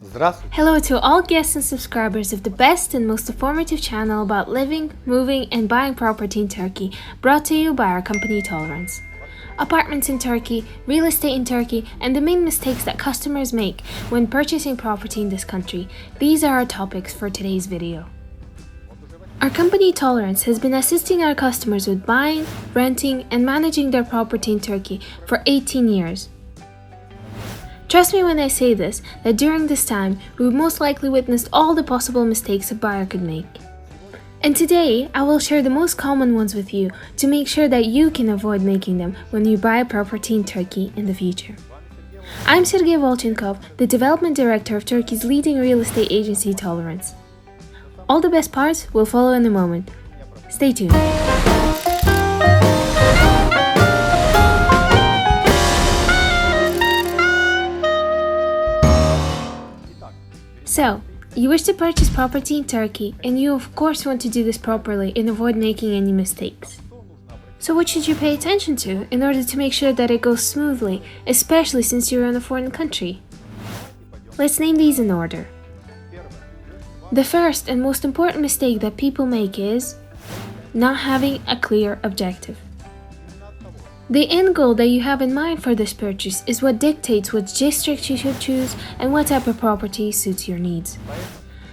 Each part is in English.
Здравствуйте! Hello to all guests and subscribers of the best and most informative channel about living, moving, and buying property in Turkey, brought to you by our company Tolerance. Apartments in Turkey, real estate in Turkey, and the main mistakes that customers make when purchasing property in this country. These are our topics for today's video. Our company Tolerance has been assisting our customers with buying, renting, and managing their property in Turkey for 18 years. Trust me when I say this, that during this time, we've most likely witnessed all the possible mistakes a buyer could make. And today, I will share the most common ones with you to make sure that you can avoid making them when you buy a property in Turkey in the future. I'm Sergey Volchenkov, the Development Director of Turkey's leading real estate agency Tolerance. All the best parts will follow in a moment. Stay tuned. So, you wish to purchase property in Turkey and you of course want to do this properly and avoid making any mistakes. So what should you pay attention to in order to make sure that it goes smoothly, especially since you're in a foreign country? Let's name these in order. The first and most important mistake that people make is not having a clear objective. The end goal that you have in mind for this purchase is what dictates which district you should choose and what type of property suits your needs.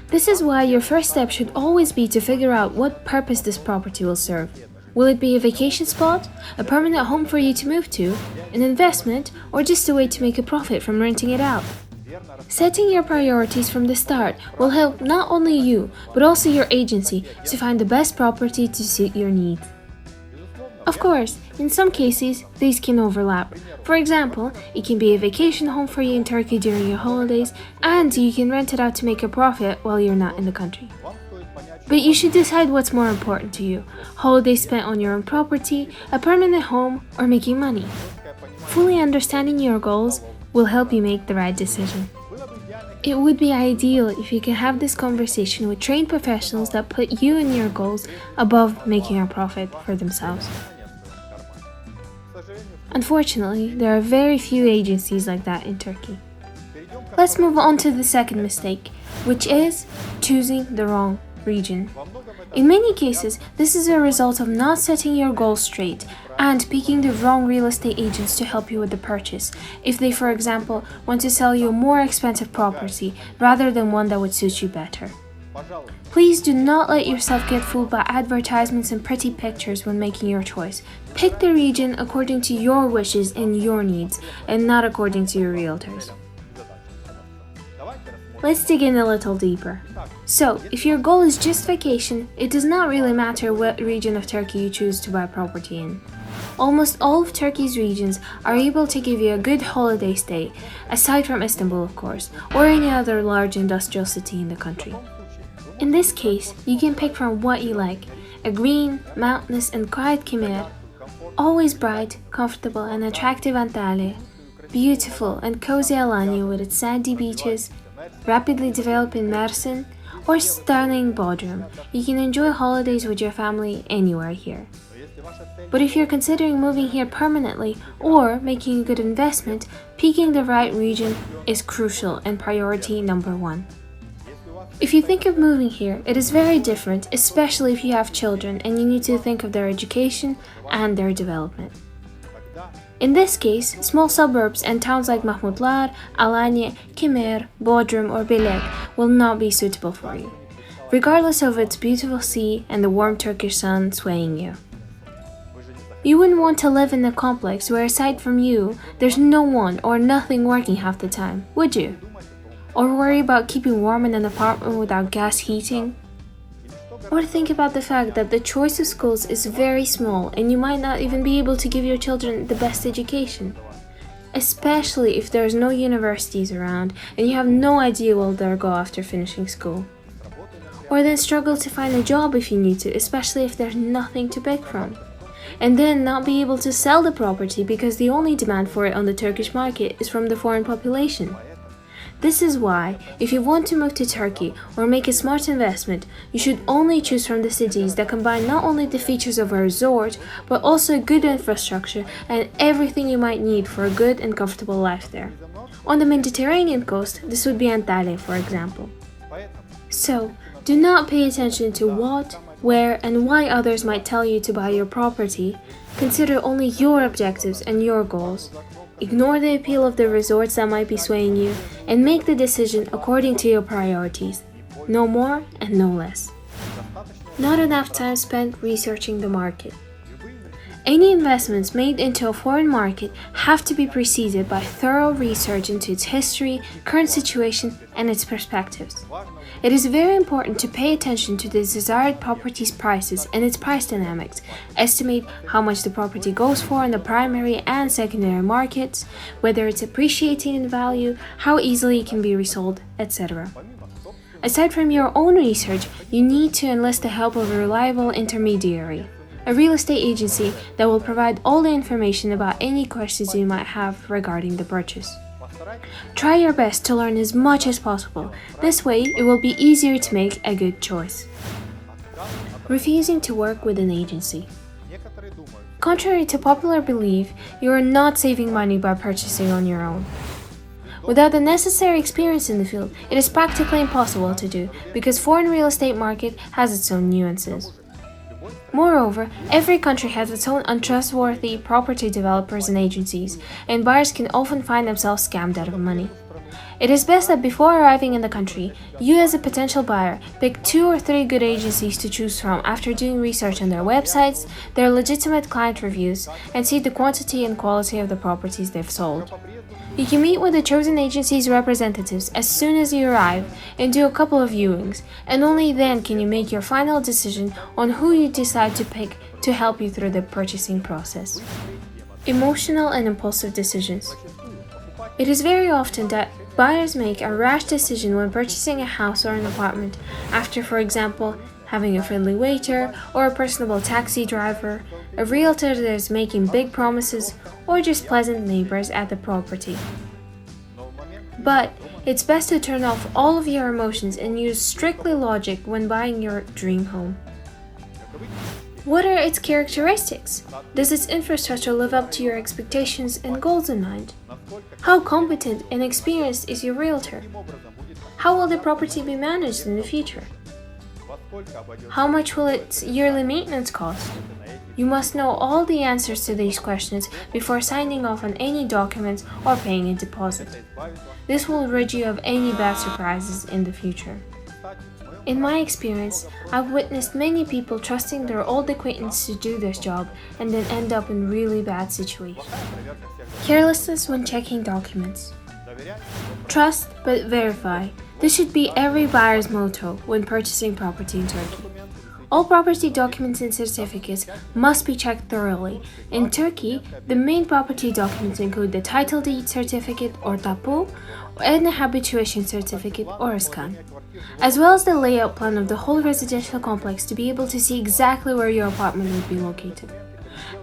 This is why your first step should always be to figure out what purpose this property will serve. Will it be a vacation spot, a permanent home for you to move to, an investment, or just a way to make a profit from renting it out? Setting your priorities from the start will help not only you, but also your agency to find the best property to suit your needs. Of course, in some cases, these can overlap. For example, it can be a vacation home for you in Turkey during your holidays, and you can rent it out to make a profit while you're not in the country. But you should decide what's more important to you: holidays spent on your own property, a permanent home, or making money. Fully understanding your goals will help you make the right decision. It would be ideal if you can have this conversation with trained professionals that put you and your goals above making a profit for themselves. Unfortunately, there are very few agencies like that in Turkey. Let's move on to the second mistake, which is choosing the wrong region. In many cases, this is a result of not setting your goals straight and picking the wrong real estate agents to help you with the purchase, if they, for example, want to sell you a more expensive property rather than one that would suit you better. Please do not let yourself get fooled by advertisements and pretty pictures when making your choice. Pick the region according to your wishes and your needs, and not according to your realtors. Let's dig in a little deeper. So, if your goal is just vacation, it does not really matter what region of Turkey you choose to buy property in. Almost all of Turkey's regions are able to give you a good holiday stay, aside from Istanbul of course, or any other large industrial city in the country. In this case, you can pick from what you like: a green, mountainous, and quiet Kemer, always bright, comfortable, and attractive Antalya, beautiful and cozy Alanya with its sandy beaches, rapidly developing Mersin, or stunning Bodrum. You can enjoy holidays with your family anywhere here. But if you're considering moving here permanently or making a good investment, picking the right region is crucial and priority number one. If you think of moving here, it is very different, especially if you have children and you need to think of their education and their development. In this case, small suburbs and towns like Mahmutlar, Alanya, Kemer, Bodrum, or Belek will not be suitable for you, regardless of its beautiful sea and the warm Turkish sun swaying you. You wouldn't want to live in a complex where, aside from you, there's no one or nothing working half the time, would you? Or worry about keeping warm in an apartment without gas heating? Or think about the fact that the choice of schools is very small and you might not even be able to give your children the best education. Especially if there's no universities around and you have no idea where they'll go after finishing school. Or then struggle to find a job if you need to, especially if there's nothing to pick from. And then not be able to sell the property because the only demand for it on the Turkish market is from the foreign population. This is why, if you want to move to Turkey or make a smart investment, you should only choose from the cities that combine not only the features of a resort, but also good infrastructure and everything you might need for a good and comfortable life there. On the Mediterranean coast, this would be Antalya, for example. So, do not pay attention to what, where, and why others might tell you to buy your property. Consider only your objectives and your goals. Ignore the appeal of the resorts that might be swaying you, and make the decision according to your priorities. No more and no less. Not enough time spent researching the market. Any investments made into a foreign market have to be preceded by thorough research into its history, current situation, and its perspectives. It is very important to pay attention to the desired property's prices and its price dynamics, estimate how much the property goes for in the primary and secondary markets, whether it's appreciating in value, how easily it can be resold, etc. Aside from your own research, you need to enlist the help of a reliable intermediary, a real estate agency that will provide all the information about any questions you might have regarding the purchase. Try your best to learn as much as possible. This way, it will be easier to make a good choice. Refusing to work with an agency. Contrary to popular belief, you are not saving money by purchasing on your own. Without the necessary experience in the field, it is practically impossible to do because foreign real estate market has its own nuances. Moreover, every country has its own untrustworthy property developers and agencies, and buyers can often find themselves scammed out of money. It is best that before arriving in the country, you as a potential buyer pick 2 or 3 good agencies to choose from after doing research on their websites, their legitimate client reviews, and see the quantity and quality of the properties they've sold. You can meet with the chosen agency's representatives as soon as you arrive and do a couple of viewings, and only then can you make your final decision on who you decide to pick to help you through the purchasing process. Emotional and impulsive decisions. It is very often that buyers make a rash decision when purchasing a house or an apartment after, for example, having a friendly waiter or a personable taxi driver, a realtor that is making big promises, or just pleasant neighbors at the property. But it's best to turn off all of your emotions and use strictly logic when buying your dream home. What are its characteristics? Does its infrastructure live up to your expectations and goals in mind? How competent and experienced is your realtor? How will the property be managed in the future? How much will its yearly maintenance cost? You must know all the answers to these questions before signing off on any documents or paying a deposit. This will rid you of any bad surprises in the future. In my experience, I've witnessed many people trusting their old acquaintance to do this job and then end up in really bad situations. Carelessness when checking documents. Trust but verify. This should be every buyer's motto when purchasing property in Turkey. All property documents and certificates must be checked thoroughly. In Turkey, the main property documents include the title deed certificate or tapu, and a habituation certificate or iskan, as well as the layout plan of the whole residential complex to be able to see exactly where your apartment would be located.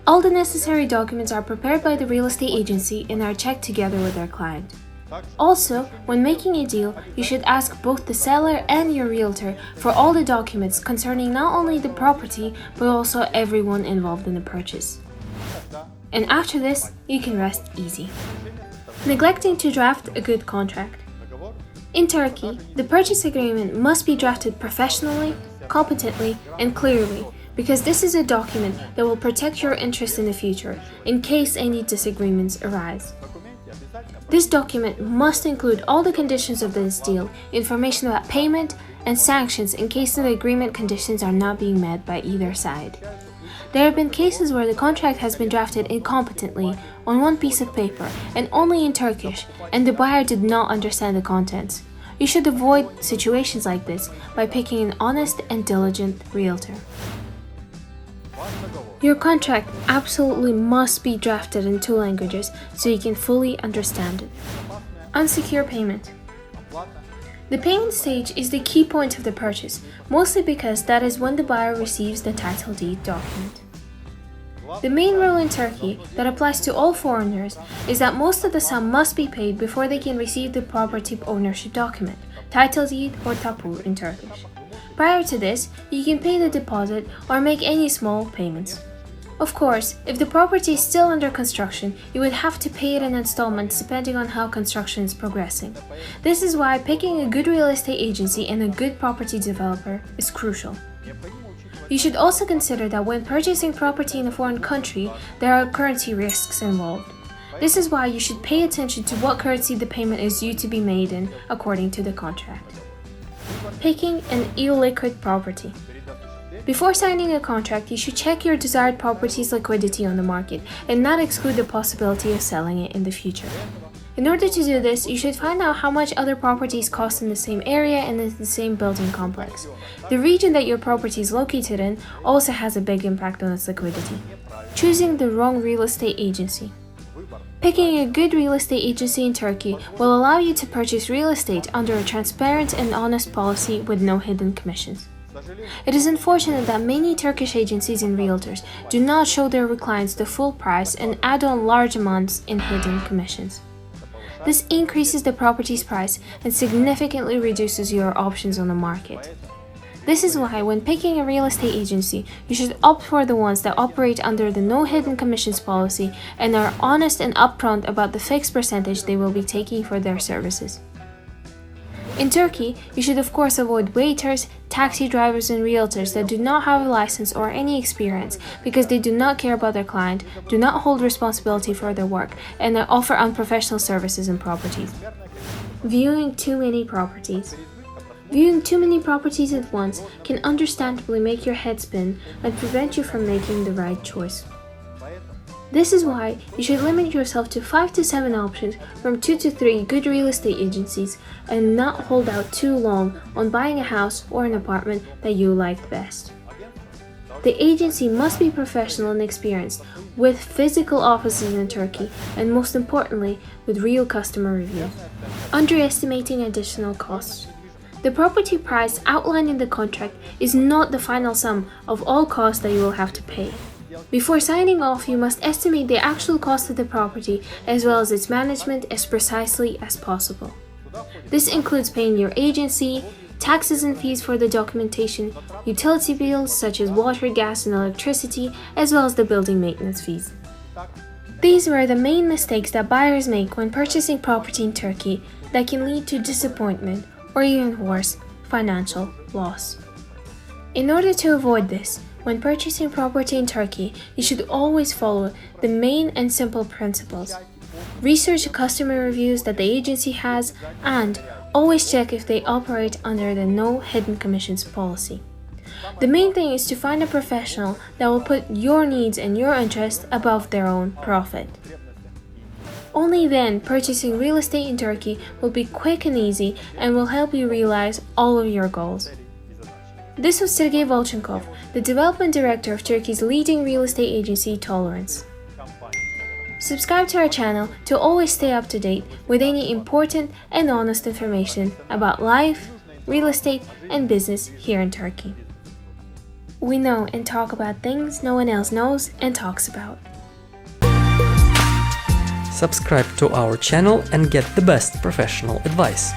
All the necessary documents are prepared by the real estate agency and are checked together with their client. Also, when making a deal, you should ask both the seller and your realtor for all the documents concerning not only the property, but also everyone involved in the purchase. And after this, you can rest easy. Neglecting to draft a good contract. In Turkey, the purchase agreement must be drafted professionally, competently, and clearly, because this is a document that will protect your interests in the future in case any disagreements arise. This document must include all the conditions of this deal, information about payment, and sanctions in case the agreement conditions are not being met by either side. There have been cases where the contract has been drafted incompetently on one piece of paper and only in Turkish, and the buyer did not understand the contents. You should avoid situations like this by picking an honest and diligent realtor. Your contract absolutely must be drafted in 2 languages so you can fully understand it. Unsecure payment. The payment stage is the key point of the purchase, mostly because that is when the buyer receives the title deed document. The main rule in Turkey that applies to all foreigners is that most of the sum must be paid before they can receive the property ownership document, title deed or tapu in Turkish. Prior to this, you can pay the deposit or make any small payments. Of course, if the property is still under construction, you would have to pay it in installments depending on how construction is progressing. This is why picking a good real estate agency and a good property developer is crucial. You should also consider that when purchasing property in a foreign country, there are currency risks involved. This is why you should pay attention to what currency the payment is due to be made in according to the contract. Picking an illiquid property. Before signing a contract, you should check your desired property's liquidity on the market and not exclude the possibility of selling it in the future. In order to do this, you should find out how much other properties cost in the same area and in the same building complex. The region that your property is located in also has a big impact on its liquidity. Choosing the wrong real estate agency. Picking a good real estate agency in Turkey will allow you to purchase real estate under a transparent and honest policy with no hidden commissions. It is unfortunate that many Turkish agencies and realtors do not show their clients the full price and add on large amounts in hidden commissions. This increases the property's price and significantly reduces your options on the market. This is why when picking a real estate agency, you should opt for the ones that operate under the no hidden commissions policy and are honest and upfront about the fixed percentage they will be taking for their services. In Turkey, you should of course avoid waiters, taxi drivers and realtors that do not have a license or any experience because they do not care about their client, do not hold responsibility for their work, and offer unprofessional services and properties. Viewing too many properties. Viewing too many properties at once can understandably make your head spin and prevent you from making the right choice. This is why you should limit yourself to 5 to 7 options from 2 to 3 good real estate agencies and not hold out too long on buying a house or an apartment that you like best. The agency must be professional and experienced, with physical offices in Turkey and most importantly, with real customer reviews. Underestimating additional costs. The property price outlined in the contract is not the final sum of all costs that you will have to pay. Before signing off, you must estimate the actual cost of the property as well as its management as precisely as possible. This includes paying your agency, taxes and fees for the documentation, utility bills such as water, gas and electricity, as well as the building maintenance fees. These were the main mistakes that buyers make when purchasing property in Turkey that can lead to disappointment or even worse, financial loss. In order to avoid this, when purchasing property in Turkey, you should always follow the main and simple principles. Research the customer reviews that the agency has and always check if they operate under the no hidden commissions policy. The main thing is to find a professional that will put your needs and your interests above their own profit. Only then purchasing real estate in Turkey will be quick and easy and will help you realize all of your goals. This was Sergey Volchenkov, the development director of Turkey's leading real estate agency, Tolerance. Subscribe to our channel to always stay up to date with any important and honest information about life, real estate, and business here in Turkey. We know and talk about things no one else knows and talks about. Subscribe to our channel and get the best professional advice.